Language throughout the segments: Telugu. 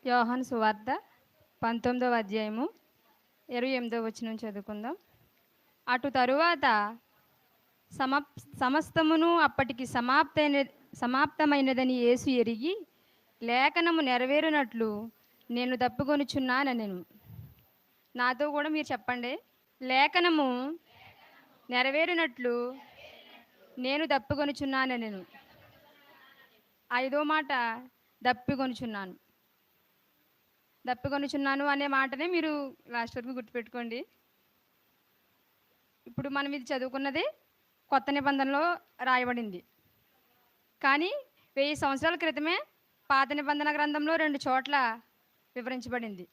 యోహాను సువార్త 19వ అధ్యాయము 28వ వచనం చదువుకుందాం. అటు తరువాత సమస్తమును అప్పటికి సమాప్తమైనదని యేసు ఎరిగి లేఖనము నెరవేరునట్లు నేను దప్పుకొనుచున్నానెను. నాతో కూడా మీరు చెప్పండి. లేఖనము నెరవేరునట్లు నేను దప్పుకొనుచున్నానెను. ఐదో మాట దప్పికొనుచున్నాను. దప్పికొనుచున్నాను అనే మాటనే మీరు లాస్ట్ వరకు గుర్తుపెట్టుకోండి. ఇప్పుడు మనం ఇది చదువుకున్నది కొత్త నిబంధనలో రాయబడింది. కానీ 1000 సంవత్సరాల క్రితమే పాత నిబంధన గ్రంథంలో 2 చోట్ల వివరించబడింది.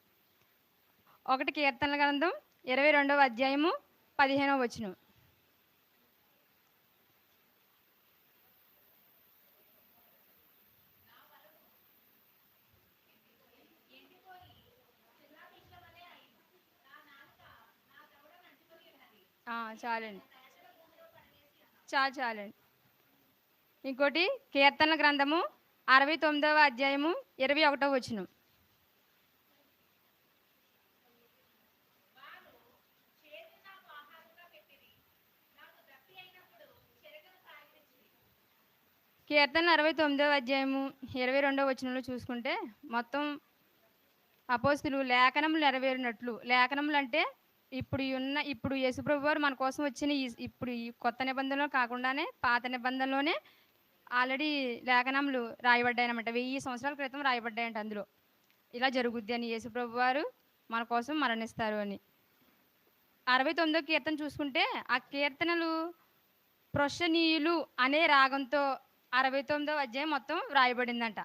ఒకటి కీర్తనల గ్రంథం 22వ అధ్యాయము 15వ వచనం. చాలండి, చాలండి. ఇంకోటి కీర్తనల గ్రంథము 69వ అధ్యాయము 21వ వచనం. కీర్తన 69వ అధ్యాయము 22వ వచనంలో చూసుకుంటే మొత్తం అపోస్తులు లేఖనములు నెరవేరినట్లు, లేఖనములు అంటే ఇప్పుడు యేసుప్రభు వారు మన కోసం వచ్చిన ఇప్పుడు ఈ కొత్త నిబంధనలో కాకుండానే పాత నిబంధనలోనే ఆల్రెడీ లేఖనములు రాయబడ్డాయన్నమాట. 1000 సంవత్సరాల క్రితం రాయబడ్డాయంట. అందులో ఇలా జరుగుద్ది అని, యేసుప్రభు వారు మన కోసం మరణిస్తారు అని. 69వ కీర్తన చూసుకుంటే ఆ కీర్తనలు ప్రొషనీయులు అనే రాగంతో 69వ అధ్యాయం మొత్తం రాయబడిందంట.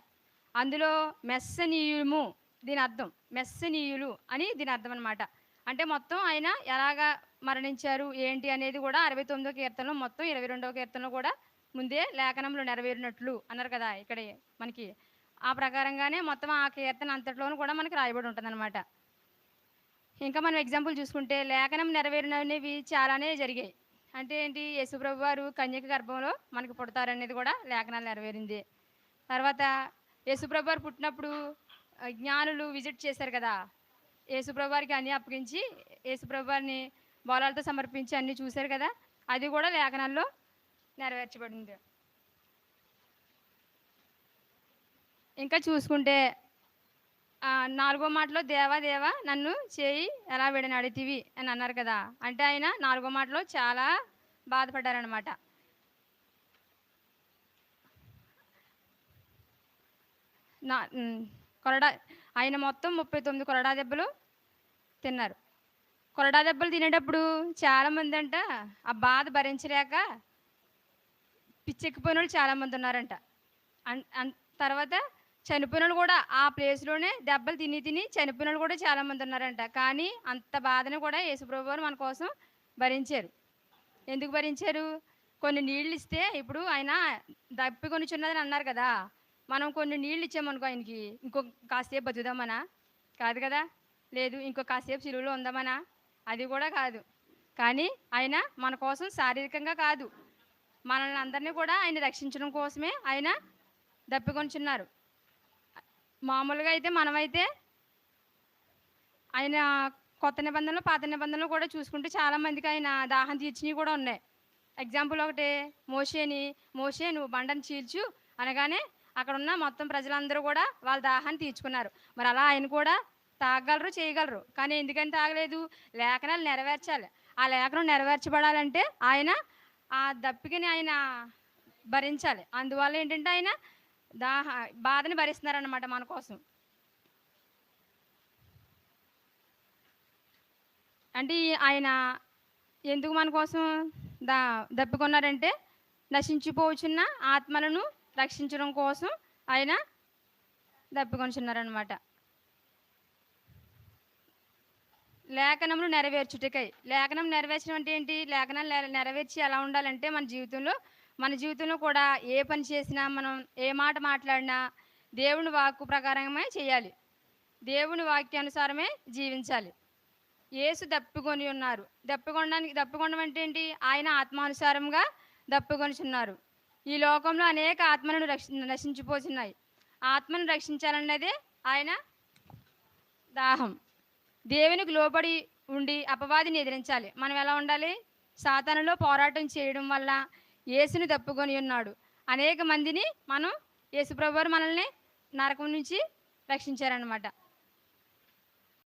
అందులో మెస్సనీయుము దీని అర్థం, మెస్సనీయులు అని దీని అర్థం అనమాట. అంటే మొత్తం ఆయన ఎలాగా మరణించారు ఏంటి అనేది కూడా 69వ కీర్తనలో, మొత్తం 22వ కీర్తనలో కూడా ముందే లేఖనంలో నెరవేరినట్లు అన్నారు కదా ఇక్కడ మనకి. ఆ ప్రకారంగానే మొత్తం ఆ కీర్తన అంతట్లోనూ కూడా మనకి రాయబడి ఉంటుంది అనమాట. ఇంకా మనం ఎగ్జాంపుల్ చూసుకుంటే లేఖనం నెరవేరినవి చాలానే జరిగాయి. అంటే ఏంటి, యేసుప్రభు వారు కన్యక గర్భంలో మనకి పుడతారనేది కూడా లేఖనాలు నెరవేరింది. తర్వాత యేసుప్రభు వారు పుట్టినప్పుడు జ్ఞానులు విజిట్ చేశారు కదా, యేసుప్రభు వారికి అన్నీ అప్పగించి యేసుప్రభు వారిని బోలాలతో సమర్పించి అన్నీ చూశారు కదా, అది కూడా లేఖనాల్లో నెరవేర్చబడింది. ఇంకా చూసుకుంటే 4వ మాటలో దేవా దేవా నన్ను చేయి ఎలా విడనాడితివి అని అన్నారు కదా. అంటే ఆయన 4వ మాటలో చాలా బాధపడ్డారనమాట. కొరడా ఆయన మొత్తం 39 కొరడా దెబ్బలు తిన్నారు. కొరడా దెబ్బలు తినేటప్పుడు చాలామంది అంట ఆ బాధ భరించలేక పిచ్చెక్కిపోయిన వాళ్ళు చాలామంది ఉన్నారంట. తర్వాత చనిపోయిన వాళ్ళు కూడా ఆ ప్లేస్లోనే దెబ్బలు తిని చనిపోయిన వాళ్ళు కూడా చాలామంది ఉన్నారంట. కానీ అంత బాధను కూడా యేసుప్రభు వారు మన కోసం భరించారు. ఎందుకు భరించారు? కొన్ని నీళ్ళు ఇస్తే, ఇప్పుడు ఆయన దప్పికొనుచున్నదని అన్నారు కదా, మనం కొన్ని నీళ్ళు ఇచ్చామనుకో ఆయనకి, ఇంకొక కాసేపు బతుకుదామనా? కాదు కదా. లేదు, ఇంకో కాసేపు సిలువలో ఉందామనా? అది కూడా కాదు. కానీ ఆయన మన కోసం శారీరకంగా కాదు, మనల్ని అందరినీ కూడా ఆయన రక్షించడం కోసమే ఆయన దప్పికొనుచున్నారు. మామూలుగా అయితే మనమైతే ఆయన కొత్త నిబంధనలు పాత నిబంధనలు కూడా చూసుకుంటే చాలామందికి ఆయన దాహం తీర్చినవి కూడా ఉన్నాయి. ఎగ్జాంపుల్ ఒకటి, మోషే నువ్వు బండను చీల్చు అనగానే అక్కడ ఉన్న మొత్తం ప్రజలందరూ కూడా వాళ్ళ దాహాన్ని తీర్చుకున్నారు. మరి అలా ఆయన కూడా తాగలరు, చేయగలరు. కానీ ఎందుకని తాగలేదు? లేఖనాలు నెరవేర్చాలి. ఆ లేఖనం నెరవేర్చబడాలంటే ఆయన ఆ దప్పికని ఆయన భరించాలి. అందువల్ల ఏంటంటే ఆయన బాధని భరిస్తున్నారన్నమాట మన కోసం. అంటే ఆయన ఎందుకు మన కోసం దప్పికొన్నారంటే నశించిపోవచ్చున్న ఆత్మలను రక్షించడం కోసం ఆయన దప్పికొనుచున్నారనమాట. లేఖనములు నెరవేర్చుటకై. లేఖనం నెరవేర్చడం అంటే ఏంటి? లేఖనాలు నెరవేర్చి ఎలా ఉండాలంటే మన జీవితంలో కూడా ఏ పని చేసినా, మనం ఏ మాట మాట్లాడినా దేవుని వాక్కు ప్రకారమే చేయాలి. దేవుని వాక్యానుసారమే జీవించాలి. యేసు దప్పికొని ఉన్నారు. దప్పికొనడం అంటే ఏంటి? ఆయన ఆత్మానుసారంగా దప్పికొనుచున్నారు. ఈ లోకంలో అనేక ఆత్మలను నశించిపోతున్నాయి. ఆత్మను రక్షించాలన్నదే ఆయన దాహం. దేవునికి లోబడి ఉండి అపవాదిని ఎదిరించాలి. మనం ఎలా ఉండాలి? సాతానులో పోరాటం చేయడం వల్ల యేసుని తప్పుకొని ఉన్నాడు. అనేక మందిని మనం యేసుప్రభువారు మనల్ని నరకం నుంచి రక్షించారనమాట.